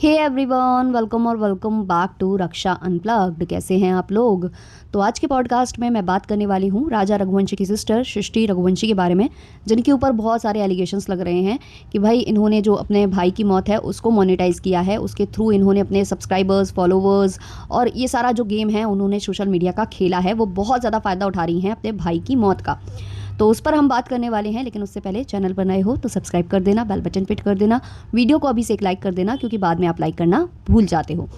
हे everyone, welcome और welcome back to Raksha unplugged. कैसे हैं आप लोग? तो आज के पॉडकास्ट में मैं बात करने वाली हूँ राजा रघुवंशी की सिस्टर सृष्टि रघुवंशी के बारे में, जिनके ऊपर बहुत सारे एलिगेशंस लग रहे हैं कि भाई इन्होंने जो अपने भाई की मौत है उसको मोनेटाइज़ किया है, उसके थ्रू इन्होंने अपने सब्सक्राइबर्स, फॉलोवर्स और ये सारा जो गेम है उन्होंने सोशल मीडिया का खेला है, वो बहुत ज़्यादा फ़ायदा उठा रही हैं अपने भाई की मौत का। तो उस पर हम बात करने वाले हैं, लेकिन उससे पहले चैनल पर नए हो तो सब्सक्राइब कर देना, बेल बटन पिट कर देना, वीडियो को अभी से एक लाइक कर देना क्योंकि बाद में आप लाइक करना भूल जाते हो।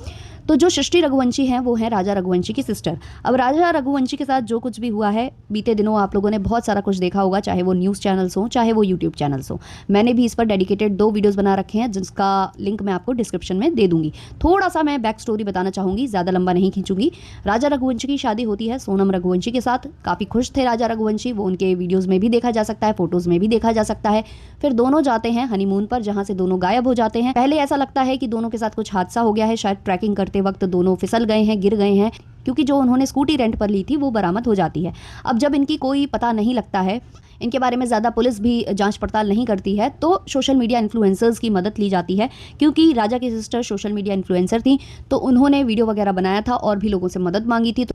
तो जो सृष्टि रघुवंशी हैं वो हैं राजा रघुवंशी की सिस्टर। अब राजा रघुवंशी के साथ जो कुछ भी हुआ है बीते दिनों आप लोगों ने बहुत सारा कुछ देखा होगा, चाहे वो न्यूज़ चैनल्स हों चाहे वो यूट्यूब चैनल्स हों। मैंने भी इस पर डेडिकेटेड 2 वीडियोस बना रखे हैं जिसका लिंक मैं आपको डिस्क्रिप्शन में दे दूंगी। थोड़ा सा मैं बैक स्टोरी बताना चाहूँगी, ज़्यादा लंबा नहीं खींचूंगी। राजा रघुवंशी की शादी होती है सोनम रघुवंशी के साथ। काफ़ी खुश थे राजा रघुवंशी, वो उनके वीडियोज़ में भी देखा जा सकता है, फोटोज़ में भी देखा जा सकता है। फिर दोनों जाते हैं हनीमून पर, जहाँ से दोनों गायब हो जाते हैं। पहले ऐसा लगता है कि दोनों के साथ कुछ हादसा हो गया है, शायद ट्रैकिंग करते वक्त दोनों फिसल गए हैं, गिर गए हैं, क्योंकि जो उन्होंने स्कूटी रेंट पर ली थी वो बरामद हो जाती है। अब जब इनकी कोई पता नहीं लगता है, इनके बारे में ज़्यादा पुलिस भी जांच पड़ताल नहीं करती है, तो सोशल मीडिया इन्फ्लुएंसर्स की मदद ली जाती है। क्योंकि राजा की सिस्टर सोशल मीडिया इन्फ्लुएंसर थी तो उन्होंने वीडियो वगैरह बनाया था और भी लोगों से मदद मांगी थी।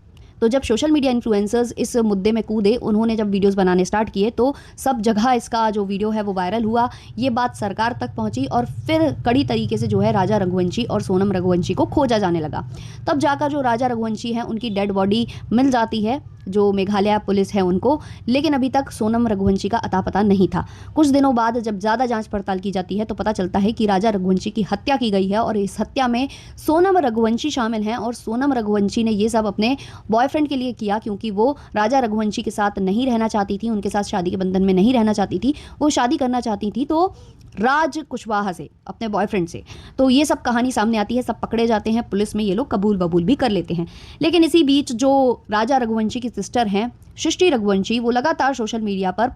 तो जब सोशल मीडिया इन्फ्लुएंसर्स इस मुद्दे में कूदे, उन्होंने जब वीडियोस बनाने स्टार्ट किए तो सब जगह इसका जो वीडियो है वो वायरल हुआ। ये बात सरकार तक पहुंची और फिर कड़ी तरीके से जो है राजा रघुवंशी और सोनम रघुवंशी को खोजा जाने लगा। तब जाकर जो राजा रघुवंशी हैं उनकी डेड बॉडी मिल जाती है, जो मेघालय पुलिस है उनको, लेकिन अभी तक सोनम रघुवंशी का अता पता नहीं था। कुछ दिनों बाद जब ज़्यादा जांच पड़ताल की जाती है तो पता चलता है कि राजा रघुवंशी की हत्या की गई है और इस हत्या में सोनम रघुवंशी शामिल हैं। और सोनम रघुवंशी ने ये सब अपने बॉयफ्रेंड के लिए किया, क्योंकि वो राजा रघुवंशी के साथ नहीं रहना चाहती थी, उनके साथ शादी के बंधन में नहीं रहना चाहती थी। वो शादी करना चाहती थी तो राज कुशवाहा से, अपने बॉयफ्रेंड से। तो ये सब कहानी सामने आती है, सब पकड़े जाते हैं, पुलिस में ये लोग कबूल बबूल भी कर लेते हैं। लेकिन इसी बीच जो राजा रघुवंशी की सिस्टर हैं सृष्टि रघुवंशी, वो लगातार सोशल मीडिया पर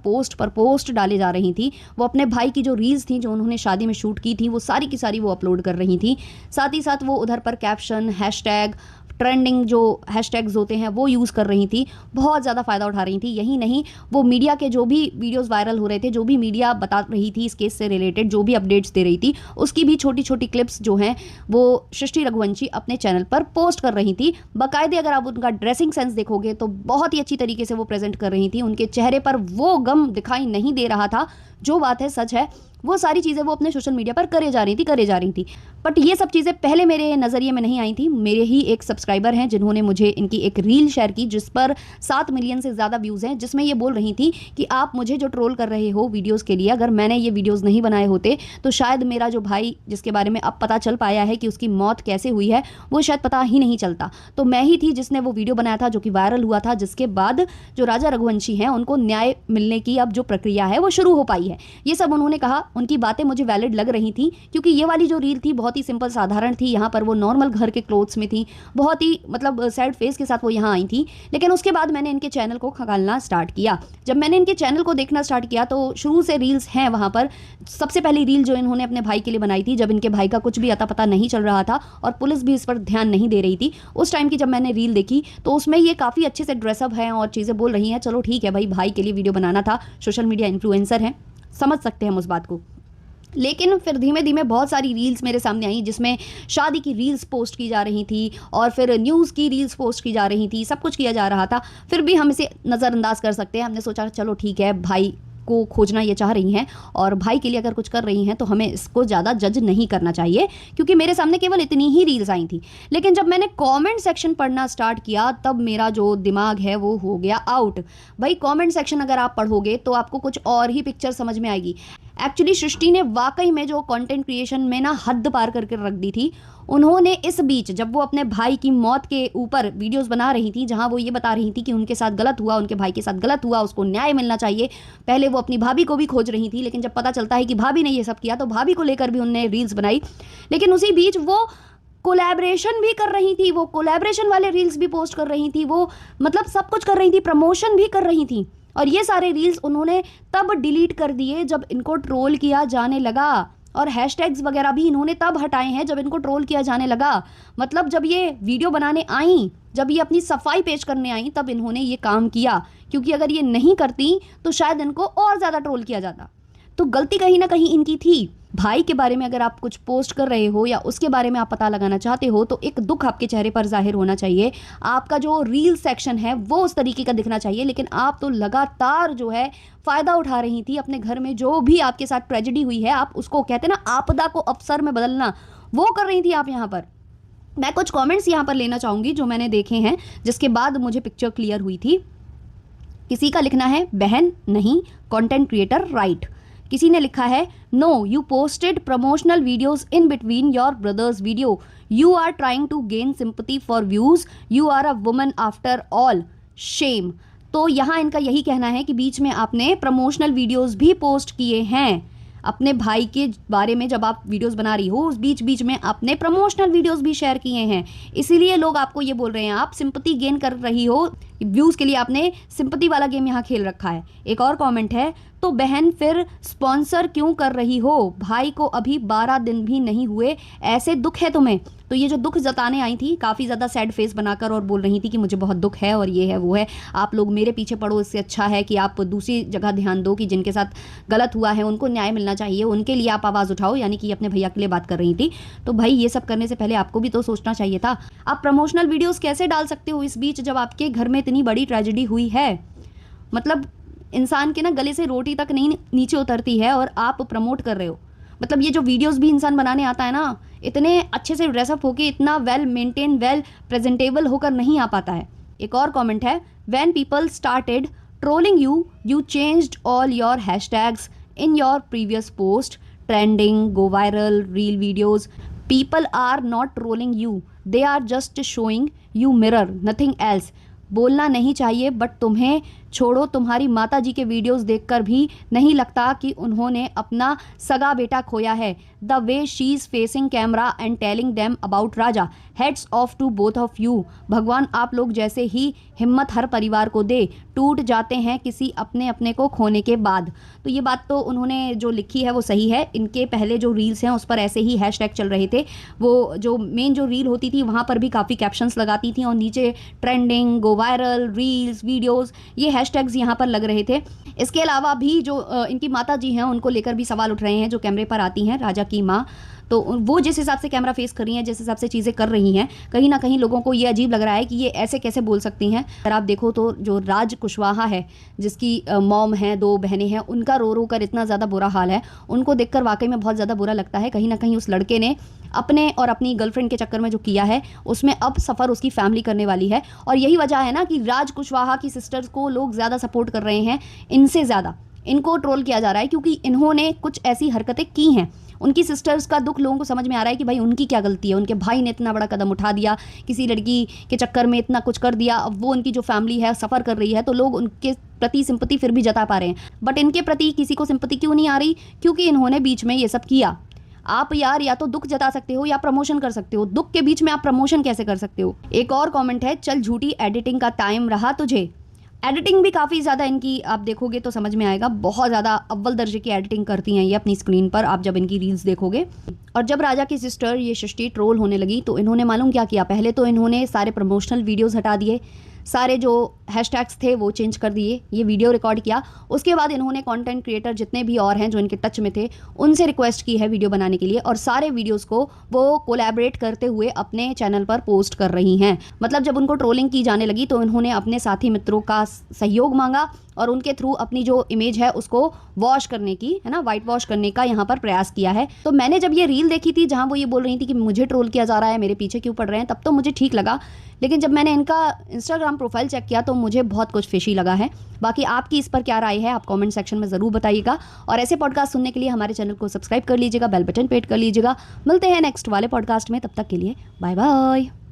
पोस्ट डाले जा रही थी। वो अपने भाई की जो रील्स थी जो उन्होंने शादी में शूट की थी वो सारी की सारी वो अपलोड कर रही थी। साथ ही साथ वो उधर पर कैप्शन, हैशटैग, ट्रेंडिंग जो हैशटैग्स होते हैं वो यूज़ कर रही थी, बहुत ज़्यादा फ़ायदा उठा रही थी। यही नहीं, वो मीडिया के जो भी वीडियोस वायरल हो रहे थे, जो भी मीडिया बता रही थी इस केस से रिलेटेड, जो भी अपडेट्स दे रही थी, उसकी भी छोटी छोटी क्लिप्स जो हैं वो सृष्टि रघुवंशी अपने चैनल पर पोस्ट कर रही थी। बाकायदे अगर आप उनका ड्रेसिंग सेंस देखोगे तो बहुत ही अच्छी तरीके से वो प्रेजेंट कर रही थी। उनके चेहरे पर वो गम दिखाई नहीं दे रहा था। जो बात है सच है, वो सारी चीज़ें वो अपने सोशल मीडिया पर करे जा रही थी। बट ये सब चीज़ें पहले मेरे नज़रिए में नहीं आई थी। मेरे ही एक सब्सक्राइबर हैं जिन्होंने मुझे इनकी एक रील शेयर की जिस पर 7 मिलियन से ज़्यादा व्यूज़ हैं, जिसमें ये बोल रही थी कि आप मुझे जो ट्रोल कर रहे हो वीडियोज़ के लिए, अगर मैंने ये वीडियोज़ नहीं बनाए होते तो शायद मेरा जो भाई, जिसके बारे में अब पता चल पाया है कि उसकी मौत कैसे हुई है, वो शायद पता ही नहीं चलता। तो मैं ही थी जिसने वो वीडियो बनाया था जो कि वायरल हुआ था, जिसके बाद जो राजा रघुवंशी हैं उनको न्याय मिलने की अब जो प्रक्रिया है वो शुरू हो पाई है। ये सब उन्होंने कहा। उनकी बातें मुझे वैलिड लग रही थी, क्योंकि ये वाली जो रील थी बहुत ही सिंपल साधारण थी। यहाँ पर वो नॉर्मल घर के क्लोथ्स में थी, बहुत ही मतलब सैड फेस के साथ वो यहाँ आई थी। लेकिन उसके बाद मैंने इनके चैनल को खंगालना स्टार्ट किया। जब मैंने इनके चैनल को देखना स्टार्ट किया तो शुरू से रील्स हैं वहाँ पर। सबसे पहली रील जो इन्होंने अपने भाई के लिए बनाई थी, जब इनके भाई का कुछ भी अता पता नहीं चल रहा था और पुलिस भी इस पर ध्यान नहीं दे रही थी, उस टाइम की जब मैंने रील देखी तो उसमें ये काफ़ी अच्छे से ड्रेसअप हैं और चीज़ें बोल रही हैं। चलो ठीक है भाई, भाई के लिए वीडियो बनाना था, सोशल मीडिया इन्फ्लुएंसर हैं, समझ सकते हैं हम उस बात को। लेकिन फिर धीमे धीमे बहुत सारी रील्स मेरे सामने आई जिसमें शादी की रील्स पोस्ट की जा रही थी और फिर न्यूज़ की रील्स पोस्ट की जा रही थी, सब कुछ किया जा रहा था। फिर भी हम इसे नज़रअंदाज कर सकते हैं। हमने सोचा चलो ठीक है, भाई को खोजना ये चाह रही हैं और भाई के लिए अगर कुछ कर रही हैं तो हमें इसको ज़्यादा जज नहीं करना चाहिए, क्योंकि मेरे सामने केवल इतनी ही रील्स आई थी। लेकिन जब मैंने कमेंट सेक्शन पढ़ना स्टार्ट किया तब मेरा जो दिमाग है वो हो गया आउट। भाई कमेंट सेक्शन अगर आप पढ़ोगे तो आपको कुछ और ही पिक्चर समझ में आएगी। एक्चुअली सृष्टि ने वाकई में जो कंटेंट क्रिएशन में ना हद पार करके रख दी थी। उन्होंने इस बीच जब वो अपने भाई की मौत के ऊपर वीडियोस बना रही थी, जहां वो ये बता रही थी कि उनके साथ गलत हुआ, उनके भाई के साथ गलत हुआ, उसको न्याय मिलना चाहिए, पहले वो अपनी भाभी को भी खोज रही थी। लेकिन जब पता चलता है कि भाभी ने ये सब किया तो भाभी को लेकर भी उन्होंने रील्स बनाई। लेकिन उसी बीच वो कोलैबोरेशन भी कर रही थी, वो कोलैबोरेशन वाले रील्स भी पोस्ट कर रही थी, वो मतलब सब कुछ कर रही थी, प्रमोशन भी कर रही थी। और ये सारे रील्स उन्होंने तब डिलीट कर दिए जब इनको ट्रोल किया जाने लगा, और हैशटैग्स वगैरह भी इन्होंने तब हटाए हैं जब इनको ट्रोल किया जाने लगा। मतलब जब ये वीडियो बनाने आई, जब ये अपनी सफाई पेश करने आई, तब इन्होंने ये काम किया, क्योंकि अगर ये नहीं करती तो शायद इनको और ज़्यादा ट्रोल किया जाता। तो गलती कहीं ना कहीं इनकी थी। भाई के बारे में अगर आप कुछ पोस्ट कर रहे हो या उसके बारे में आप पता लगाना चाहते हो तो एक दुख आपके चेहरे पर जाहिर होना चाहिए, आपका जो रील सेक्शन है वो उस तरीके का दिखना चाहिए। लेकिन आप तो लगातार जो है फ़ायदा उठा रही थी अपने घर में जो भी आपके साथ ट्रेजेडी हुई है, आप उसको कहते हैं ना आपदा को अवसर में बदलना, वो कर रही थी आप यहाँ पर। मैं कुछ कमेंट्स यहाँ पर लेना चाहूँगी जो मैंने देखे हैं, जिसके बाद मुझे पिक्चर क्लियर हुई थी। किसी का लिखना है बहन नहीं, कंटेंट क्रिएटर राइट। किसी ने लिखा है no, you posted promotional videos in between your brother's video, you are trying to gain sympathy for views, you are a woman after all, shame. तो यहाँ इनका यही कहना है कि बीच में आपने प्रमोशनल वीडियोस भी पोस्ट किए हैं अपने भाई के बारे में। जब आप वीडियोस बना रही हो उस बीच बीच में आपने प्रमोशनल वीडियोस भी शेयर किए हैं, इसीलिए लोग आपको ये बोल रहे हैं आप सिंपैथी गेन कर रही हो, व्यूज़ के लिए आपने सिंपैथी वाला गेम यहाँ खेल रखा है। एक और कमेंट है तो बहन फिर स्पॉन्सर क्यों कर रही हो, भाई को अभी 12 दिन भी नहीं हुए, ऐसे दुख है तुम्हें। तो ये जो दुख जताने आई थी काफ़ी ज़्यादा सैड फेस बनाकर और बोल रही थी कि मुझे बहुत दुख है और ये है वो है, आप लोग मेरे पीछे पड़ो, इससे अच्छा है कि आप दूसरी जगह ध्यान दो कि जिनके साथ गलत हुआ है उनको न्याय मिलना चाहिए, उनके लिए आप आवाज़ उठाओ। यानी कि अपने भैया के लिए बात कर रही थी। तो भाई ये सब करने से पहले आपको भी तो सोचना चाहिए था। आप प्रमोशनल वीडियोज़ कैसे डाल सकते हो इस बीच जब आपके घर में इतनी बड़ी ट्रेजेडी हुई है। मतलब इंसान के ना गले से रोटी तक नहीं नीचे उतरती है और आप प्रमोट कर रहे हो। मतलब ये जो वीडियोस भी इंसान बनाने आता है ना, इतने अच्छे से ड्रेसअप होके, इतना वेल मेंटेन, वेल प्रेजेंटेबल होकर नहीं आ पाता है। एक और कमेंट है when people started trolling you, you changed all your hashtags in your previous post, trending, go viral, reel videos. People are not trolling you, they are just showing you mirror, nothing else. बोलना नहीं चाहिए but तुम्हें छोड़ो, तुम्हारी माता जी के videos देखकर भी नहीं लगता कि उन्होंने अपना सगा बेटा खोया है। The way she is facing camera and telling them about Raja, heads off to both of you. भगवान आप लोग जैसे ही हिम्मत हर परिवार को दे, टूट जाते हैं किसी अपने अपने को खोने के बाद। तो ये बात तो उन्होंने जो लिखी है वो सही है। इनके पहले जो रील्स हैं उस पर ऐसे ही हैशटैग चल रहे थे। वो जो मेन जो रील होती थी वहाँ पर भी काफ़ी कैप्शंस लगाती थी और नीचे trending, go viral, reels, videos, ये हैशटैग्स यहाँ पर लग रहे थे। इसके अलावा भी जो इनकी माता जी हैं उनको लेकर भी सवाल उठ रहे हैं जो कैमरे पर आती हैं, राजा की माँ। तो वो जिस हिसाब से कैमरा फेस कर रही हैं, जिस हिसाब से चीज़ें कर रही हैं, कहीं ना कहीं लोगों को ये अजीब लग रहा है कि ये ऐसे कैसे बोल सकती हैं। अगर आप देखो तो जो राज कुशवाहा है जिसकी मॉम है, 2 बहनें हैं, उनका रो रो कर इतना ज़्यादा बुरा हाल है, उनको देखकर वाकई में बहुत ज़्यादा बुरा लगता है। कहीं ना कहीं उस लड़के ने अपने और अपनी गर्लफ्रेंड के चक्कर में जो किया है उसमें अब सफ़र उसकी फैमिली करने वाली है। और यही वजह है ना कि राज कुशवाहा की सिस्टर्स को लोग ज़्यादा सपोर्ट कर रहे हैं, इनसे ज़्यादा इनको ट्रोल किया जा रहा है क्योंकि इन्होंने कुछ ऐसी हरकतें की हैं। उनकी सिस्टर्स का दुख लोगों को समझ में आ रहा है कि भाई उनकी क्या गलती है, उनके भाई ने इतना बड़ा कदम उठा दिया, किसी लड़की के चक्कर में इतना कुछ कर दिया, अब वो उनकी जो फैमिली है सफ़र कर रही है तो लोग उनके प्रति सिंपैथी फिर भी जता पा रहे हैं। बट इनके प्रति किसी को सिंपैथी क्यों नहीं आ रही? क्योंकि इन्होंने बीच में ये सब किया। आप यार या तो दुख जता सकते हो या प्रमोशन कर सकते हो, दुख के बीच में आप प्रमोशन कैसे कर सकते हो? एक और कमेंट है चल झूठी एडिटिंग का टाइम रहा तुझे। एडिटिंग भी काफ़ी ज़्यादा इनकी आप देखोगे तो समझ में आएगा, बहुत ज़्यादा अव्वल दर्जे की एडिटिंग करती हैं ये अपनी स्क्रीन पर, आप जब इनकी रील्स देखोगे। और जब राजा की सिस्टर ये सृष्टि ट्रोल होने लगी तो इन्होंने मालूम क्या किया, पहले तो इन्होंने सारे प्रमोशनल वीडियोज़ हटा दिए, सारे जो हैशटैग्स थे वो चेंज कर दिए, ये वीडियो रिकॉर्ड किया। उसके बाद इन्होंने कंटेंट क्रिएटर जितने भी और हैं जो इनके टच में थे उनसे रिक्वेस्ट की है वीडियो बनाने के लिए और सारे वीडियोस को वो कोलैबोरेट करते हुए अपने चैनल पर पोस्ट कर रही हैं। मतलब जब उनको ट्रोलिंग की जाने लगी तो इन्होंने अपने साथी मित्रों का सहयोग मांगा और उनके थ्रू अपनी जो इमेज है उसको वॉश करने की, है ना, वाइट वॉश करने का यहाँ पर प्रयास किया है। तो मैंने जब ये रील देखी थी जहाँ वो ये बोल रही थी कि मुझे ट्रोल किया जा रहा है, मेरे पीछे क्यों पड़ रहे हैं, तब तो मुझे ठीक लगा। लेकिन जब मैंने इनका इंस्टाग्राम प्रोफाइल चेक किया तो मुझे बहुत कुछ फिशी लगा है। बाकी आपकी इस पर क्या राय है आप कमेंट सेक्शन में ज़रूर बताइएगा और ऐसे पॉडकास्ट सुनने के लिए हमारे चैनल को सब्सक्राइब कर लीजिएगा, बेल बटन पे हिट कर लीजिएगा। मिलते हैं नेक्स्ट वाले पॉडकास्ट में, तब तक के लिए बाय बाय।